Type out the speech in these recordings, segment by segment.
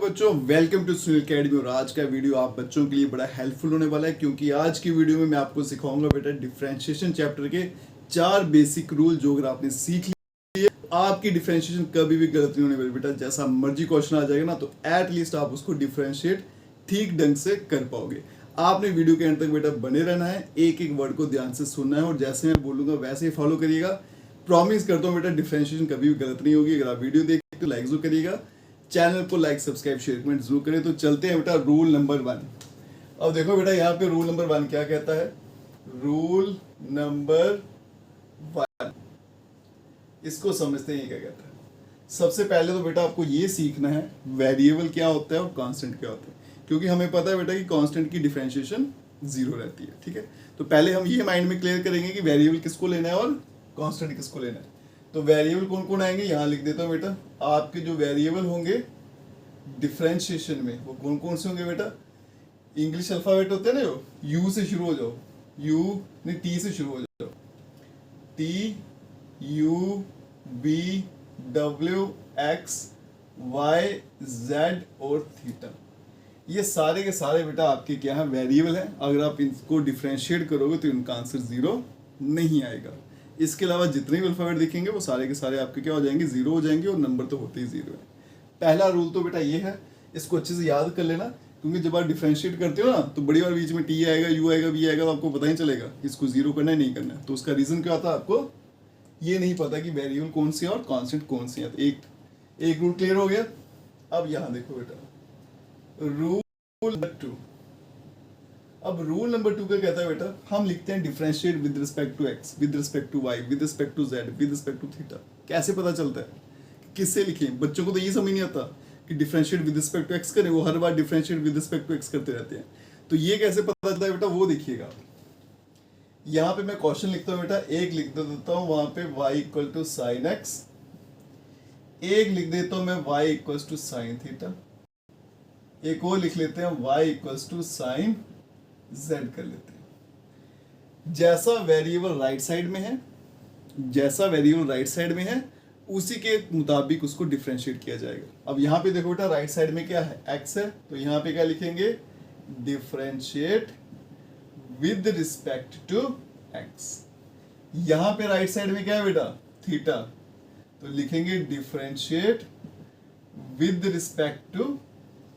बच्चों, welcome to Sunil academy. और आज का वीडियो आप बच्चों के लिए बड़ा हेल्पफुल होने वाला है, क्योंकि आज की वीडियो में मैं आपको सिखाऊंगा बेटा डिफरेंशिएशन चैप्टर के 4 बेसिक रूल, जो अगर आपने सीख लिए आपकी डिफरेंशिएशन कभी भी गलत नहीं होने वाली बेटा। जैसा मर्जी क्वेश्चन आ जाएगा ना, तो एटलीस्ट आप उसको डिफरेंशिएट ठीक ढंग से कर पाओगे। आपने वीडियो के एंड तक बेटा बने रहना है, एक एक वर्ड को ध्यान से सुनना है और जैसे मैं बोलूंगा वैसे ही फॉलो करिएगा। प्रॉमिस करता हूँ बेटा डिफरेंशिएशन कभी भी गलत नहीं होगी। अगर आप वीडियो देखते तो लाइक जरूर करिएगा, चैनल को लाइक सब्सक्राइब शेयर कमेंट जरूर करें। तो चलते हैं बेटा रूल नंबर 1। अब देखो बेटा यहाँ पे रूल नंबर 1 क्या कहता है। रूल नंबर 1 इसको समझते हैं, ये क्या कहता है। सबसे पहले तो बेटा आपको ये सीखना है वेरिएबल क्या होता है और कांस्टेंट क्या होता है, क्योंकि हमें पता है बेटा कि कांस्टेंट की डिफरेंशिएशन 0 रहती है। ठीक है, तो पहले हम ये माइंड में क्लियर करेंगे कि वेरिएबल किसको लेना है और कांस्टेंट किसको लेना है। तो वेरिएबल कौन कौन आएंगे, यहाँ लिख देता हूँ बेटा। आपके जो वेरिएबल होंगे डिफरेंशिएशन में वो कौन कौन से होंगे बेटा। इंग्लिश अल्फाबेट होते हैं ना, जो यू से शुरू हो जाओ, यू नहीं टी से शुरू हो जाओ। टी यू बी डब्ल्यू एक्स वाई जेड और थीटा, ये सारे के सारे बेटा आपके क्या है, वेरिएबल है। अगर आप इनको डिफरेंशिएट करोगे तो इनका आंसर 0 नहीं आएगा। इसके अलावा जितने भी अल्फाबेट दिखेंगे वो सारे के सारे आपके क्या हो जाएंगे, 0 हो जाएंगे, और नंबर तो होते ही 0 है। पहला रूल तो बेटा ये है, इसको अच्छे से याद कर लेना, क्योंकि जब आप डिफरेंशिएट करते हो ना तो बड़ी बार बीच में टी आएगा, यू आएगा, बी आएगा, तो आपको पता ही चलेगा इसको 0 करना है नहीं करना है। तो उसका रीजन क्या होता है, आपको ये नहीं पता कि वेरिएबल कौन सी है और कॉन्स्टेंट कौन सी है। तो एक रूल क्लियर हो गया। अब यहाँ देखो बेटा रूल नंबर 2। अब रूल नंबर 2 क्या कहता है बेटा, हम लिखते हैं differentiate with respect to x, with respect to y, with respect to z, with respect to theta. कैसे पता चलता है, किससे लिखें। बच्चों को तो ये समझ नहीं आता कि differentiate with respect to x करें, वो हर बार differentiate with respect to x करते रहते हैं। तो ये कैसे पता चलता है बेटा, वो देखिएगा। यहाँ पे मैं क्वेश्चन लिखता हूँ बेटा, एक लिख देता हूँ वहां पे y equal to sine x, एक लिख देता हूँ मैं y equal to sine theta, एक और लिख लेते हैं y equal to sine z कर लेते हैं। जैसा वेरिएबल राइट साइड में है, जैसा वेरिएबल राइट साइड में है उसी के मुताबिक उसको डिफरेंशिएट किया जाएगा। अब यहाँ पे देखो बेटा राइट साइड में क्या है, x है, तो यहाँ पे क्या लिखेंगे, differentiate with respect to x। यहाँ पे राइट साइड में क्या है बेटा, थीटा, तो लिखेंगे differentiate with respect to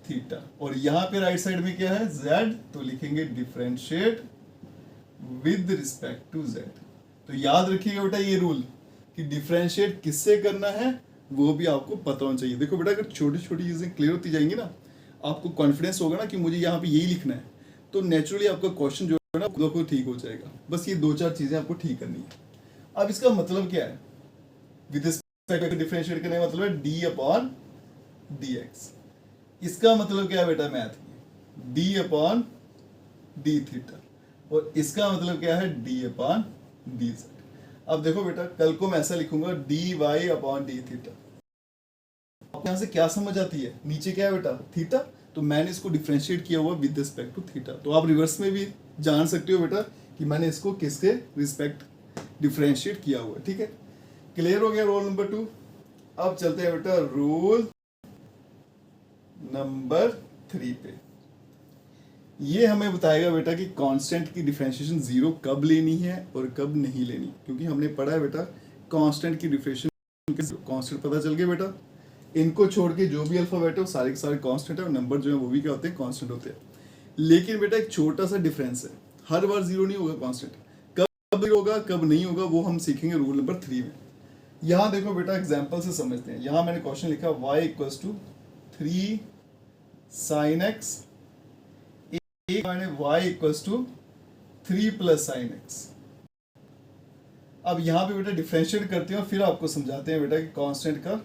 theta. और यहाँ पे राइट साइड में क्या है, z, तो लिखेंगे differentiate with respect to z। तो याद रखिएगा बेटा ये रूल कि डिफरेंशिएट किससे करना है वो भी आपको पता होना चाहिए। देखो बेटा अगर छोटी छोटी चीजें क्लियर होती जाएंगी ना, आपको कॉन्फिडेंस होगा ना कि मुझे यहाँ पे यही लिखना है, तो नेचुरली आपका क्वेश्चन जो है ना वो ठीक हो जाएगा। बस ये 2-4 चीजें आपको ठीक करनी है। अब इसका मतलब क्या है, विद रिस्पेक्ट टू डिफरेंशिएट करने का मतलब है डी अपॉन डी एक्स। इसका मतलब क्या है बेटा मैथ में, डी अपॉन डी थीटा, और इसका मतलब क्या है, डी अपॉन डी जेड। अब देखो बेटा कल को मैं ऐसा लिखूंगा d y upon d theta, यहां से क्या समझ आती है, नीचे क्या है बेटा थीटा, तो मैंने इसको डिफरेंशिएट किया हुआ विद रिस्पेक्ट टू थीटा। तो आप रिवर्स में भी जान सकते हो बेटा कि मैंने इसको किसके रिस्पेक्ट डिफरेंशिएट किया हुआ है। ठीक है, क्लियर हो गया रूल नंबर 2। अब चलते हैं बेटा रूल नंबर 3 पे। ये हमें बताएगा बेटा कि कांस्टेंट की डिफरेंशिएशन 0 कब लेनी है और कब नहीं लेनी, क्योंकि हमने पढ़ा है बेटा कांस्टेंट की डिफरेंशिएशन। कांस्टेंट पता चल गया बेटा, इनको छोड़ के जो भी अल्फाबेट है वो सारे के सारे कांस्टेंट है, और नंबर जो है वो भी क्या होते हैं, कांस्टेंट होते हैं। लेकिन बेटा एक छोटा सा डिफरेंस है, हर बार 0 नहीं होगा कांस्टेंट, कब 0 होगा कब नहीं होगा वो हम सीखेंगे रूल नंबर 3 में। यहाँ देखो बेटा एग्जाम्पल से समझते हैं। यहाँ मैंने क्वेश्चन लिखा y equal to 3 sine x, एक मैंने y equals to 3 plus sine x. अब यहाँ पे बेटा डिफरेंशिएट करते हैं और फिर आपको समझाते हैं बेटा कि कांस्टेंट का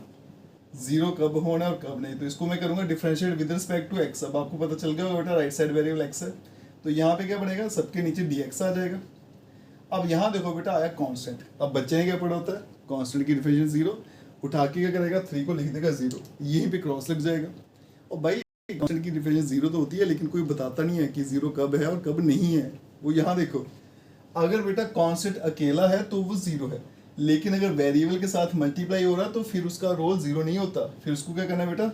0 कब होना है और कब नहीं। तो इसको मैं करूंगा differentiate with respect to x। अब आपको पता चल गया होगा बेटा राइट साइड वेरिएबल x है, तो यहाँ पे क्या बनेगा, सबके नीचे dx आ जाएगा। अब यहाँ देखो बेटा आया कांस्टेंट। अब बच्चे ने क्या पढ़ा होता है, कांस्टेंट की डिफरेंशिएशन 0, उठा के क्या करेगा, 3 को लिख देगा 0, यहीं पे क्रॉस लग जाएगा। और भाई कांस्टेंट की डिफरेंशिएशन 0 तो होती है, लेकिन कोई बताता नहीं है कि 0 कब है और कब नहीं है। वो यहाँ देखो, अगर बेटा कांस्टेंट अकेला है तो वो 0 है, लेकिन अगर वेरिएबल के साथ मल्टीप्लाई हो रहा है तो फिर उसका रोल 0 नहीं होता, फिर उसको क्या करना है बेटा,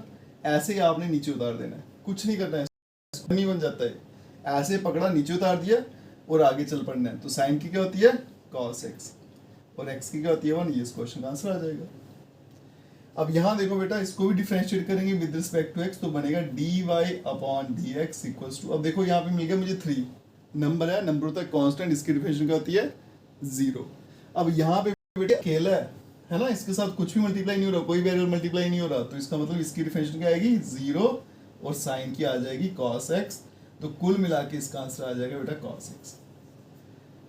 ऐसे ही आपने नीचे उतार देना है, कुछ नहीं करना है, नहीं बन जाता है। ऐसे पकड़ा, नीचे उतार दिया और आगे चल पड़ना है। तो साइन की क्या होती है cos x और x की क्या होती है 1। ये इस क्वेश्चन का आंसर आ जाएगा। अब यहाँ देखो बेटा, इसको भी डिफरेंशिएट करेंगे विद रिस्पेक्ट टू x, तो बनेगा dy upon dx equals to, अब देखो यहाँ पे मिल गया मुझे 3, नंबर है, नंबर होता है कांस्टेंट, इसकी डिफरेंशिएशन क्या होती है 0। अब यहाँ पे बेटा अकेला है ना, इसके साथ कुछ भी मल्टीप्लाई नहीं हो रहा, कोई वेरिएबल मल्टीप्लाई नहीं हो रहा, तो इसका मतलब इसकी डिफरेंशिएशन क्या आएगी 0 और साइन की आ जाएगी cos x, तो कुल मिला के इसका आंसर आ जाएगा बेटा cos x।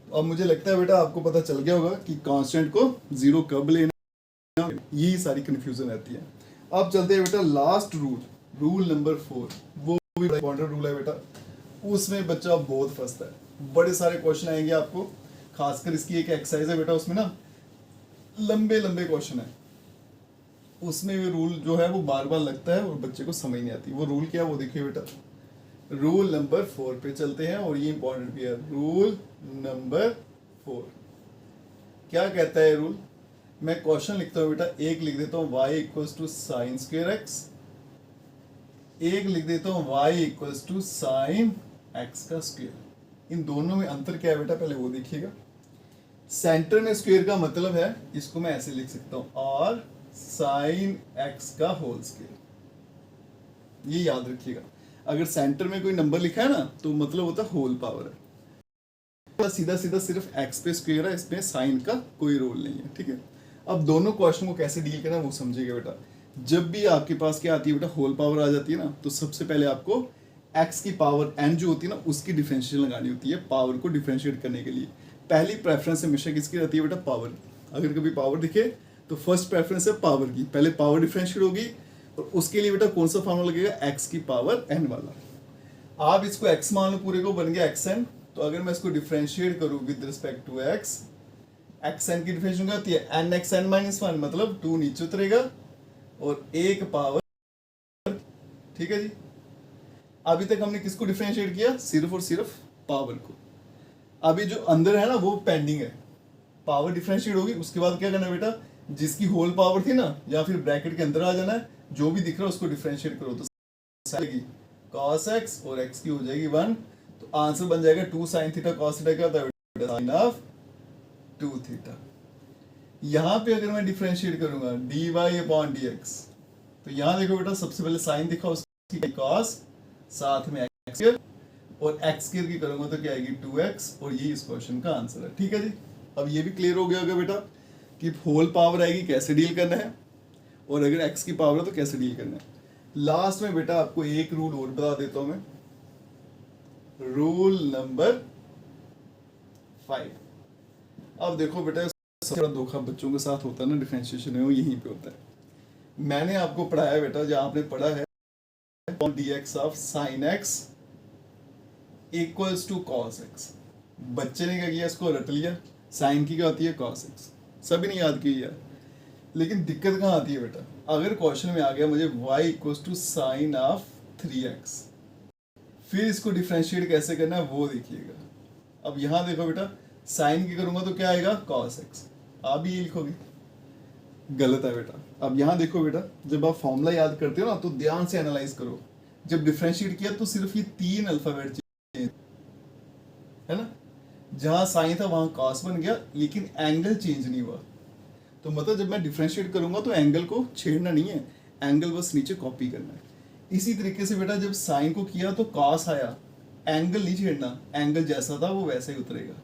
अब मुझे लगता है बेटा आपको पता चल गया होगा कि कांस्टेंट को 0 कब लेना, यही सारी कंफ्यूजन रहती है। अब चलते हैं बेटा लास्ट रूल, रूल नंबर 4, वो भी इंपॉर्टेंट रूल है बेटा, उसमें बच्चा बहुत फंसता है, बड़े सारे क्वेश्चन आएंगे आपको, खासकर इसकी एक एक्सरसाइज है बेटा, उसमें ना लंबे लंबे क्वेश्चन है, उसमें ये रूल जो है वो बार बार लगता है और बच्चे को समझ नहीं आती। वो रूल क्या है वो देखिए बेटा, रूल नंबर 4 पे चलते हैं और ये इंपॉर्टेंट भी है। रूल नंबर 4 क्या कहता है रूल, मैं क्वेश्चन लिखता हूँ बेटा, एक लिख देता हूँ y equals to sine square x, एक लिख देता हूँ y equals to sine x का स्क्वायर। इन दोनों में अंतर क्या है बेटा, पहले वो देखिएगा। सेंटर में स्क्वायर का मतलब है, इसको मैं ऐसे लिख सकता हूँ और साइन x का होल स्क्वायर, ये याद रखिएगा। अगर सेंटर में कोई नंबर लिखा है ना तो मतलब होता है होल पावर है, सीधा सीधा सिर्फ x पे स्क्वायर है, इसमें साइन का कोई रोल नहीं है, ठीक है। अब दोनों क्वेश्चन को कैसे डील करना वो समझिएगा बेटा। जब भी आपके पास क्या आती है बेटा, होल पावर आ जाती है ना, तो सबसे पहले आपको x की पावर n जो होती है ना उसकी डिफरेंशिएशन लगानी होती है पावर को डिफरेंशिएट करने के लिए। पहली प्रेफरेंस हमेशा किसकी रहती है बेटा, पावर की। अगर कभी पावर दिखे तो फर्स्ट प्रेफरेंस है पावर की, पहले पावर डिफरेंशिएट होगी और उसके लिए बेटा कौन सा फॉर्मूला लगेगा, x की पावर n वाला। आप इसको x मान लो, पूरे को बन गया xn, तो अगर मैं इसको डिफरेंशिएट करूं with respect to x, xn की डिफरेंशिएशन क्या होती है nxn माइनस 1, मतलब 2 नीचे उतरेगा और एक पावर, ठीक है जी। अभी तक हमने किसको डिफरेंशिएट किया, सिर्फ और सिर्फ पावर को। अभी जो अंदर है ना वो पेंडिंग है, पावर डिफरेंशिएट होगी उसके बाद क्या करना है बेटा, जिसकी होल पावर थी ना या फिर ब्रैकेट के अंदर आ जाना है, जो भी दिख रहा है उसको डिफरेंशिएट करो, तो आएगी cos x और x की हो जाएगी 1, तो आंसर बन जाएगा 2 sin थीटा cos थीटा, क्या होता है sin ऑफ 2 थीटा। यहाँ पे अगर मैं डिफरेंशिएट करूंगा dy अपॉन dx, तो यहाँ देखो बेटा सबसे पहले साइन दिखा उसकी cos, साथ में x और x की करूंगा तो क्या आएगी 2x, और ये इस क्वेश्चन का आंसर है, ठीक है जी। अब ये भी क्लियर हो गया होगा बेटा कि होल पावर आएगी कैसे डील करना है और अगर x की पावर है तो कैसे डील करना है। लास्ट में बेटा आपको एक रूल और बता देता हूं मैं, रूल नंबर 5। अब देखो बेटा सबसे बड़ा धोखा बच्चों के साथ होता है ना डिफरेंशिएशन में, वो यहीं पे होता है। मैंने आपको पढ़ाया बेटा, जहां आपने पढ़ा है dx of sin x equals to cos x, बच्चे ने क्या किया, इसको रट लिया, साइन की क्या होती है cos x, सभी ने याद किया। लेकिन दिक्कत कहाँ आती है बेटा, अगर क्वेश्चन में आ गया मुझे y equals to sine of 3x, फिर इसको डिफरेंशिएट कैसे करना है वो देखिएगा। अब यहाँ देखो बेटा, साइन की करूंगा तो क्या आएगा cos x, आप भी ये लिखोगे, गलत है बेटा। अब यहाँ देखो बेटा, जब आप फॉर्मूला याद करते हो ना तो ध्यान से एनालाइज करो। जब डिफरेंशिएट किया तो सिर्फ ये 3 अल्फाबेट चेंज है ना, जहां साइन था वहां cos बन गया लेकिन एंगल चेंज नहीं हुआ। तो मतलब जब मैं डिफरेंशिएट करूंगा तो एंगल को छेड़ना नहीं है, एंगल बस नीचे कॉपी करना है। इसी तरीके से बेटा जब साइन को किया तो cos आया, एंगल नहीं छेड़ना, एंगल जैसा था वो वैसे ही उतरेगा।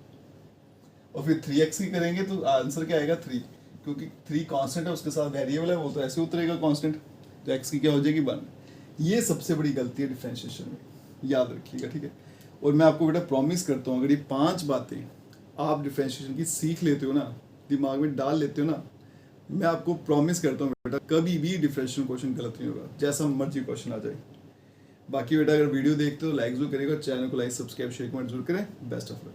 और फिर 3x की करेंगे तो आंसर क्या आएगा 3, क्योंकि 3 कांस्टेंट है उसके साथ वेरिएबल है, वो तो ऐसे उतरेगा कांस्टेंट, तो x की क्या हो जाएगी 1। ये सबसे बड़ी गलती है डिफरेंशिएशन में, याद रखिएगा, ठीक है। और मैं आपको बेटा प्रॉमिस करता हूँ, अगर ये 5 बातें आप डिफरेंशिएशन की सीख लेते हो ना, दिमाग में डाल लेते हो ना, मैं आपको प्रॉमिस करता हूँ बेटा कभी भी डिफरेंशिएशन क्वेश्चन गलत नहीं होगा, जैसा मर्जी क्वेश्चन आ जाए। बाकी बेटा अगर वीडियो देखते हो लाइक जरूर करेगा, चैनल को लाइक सब्सक्राइब शेयर कमेंट जरूर करें। Best of luck.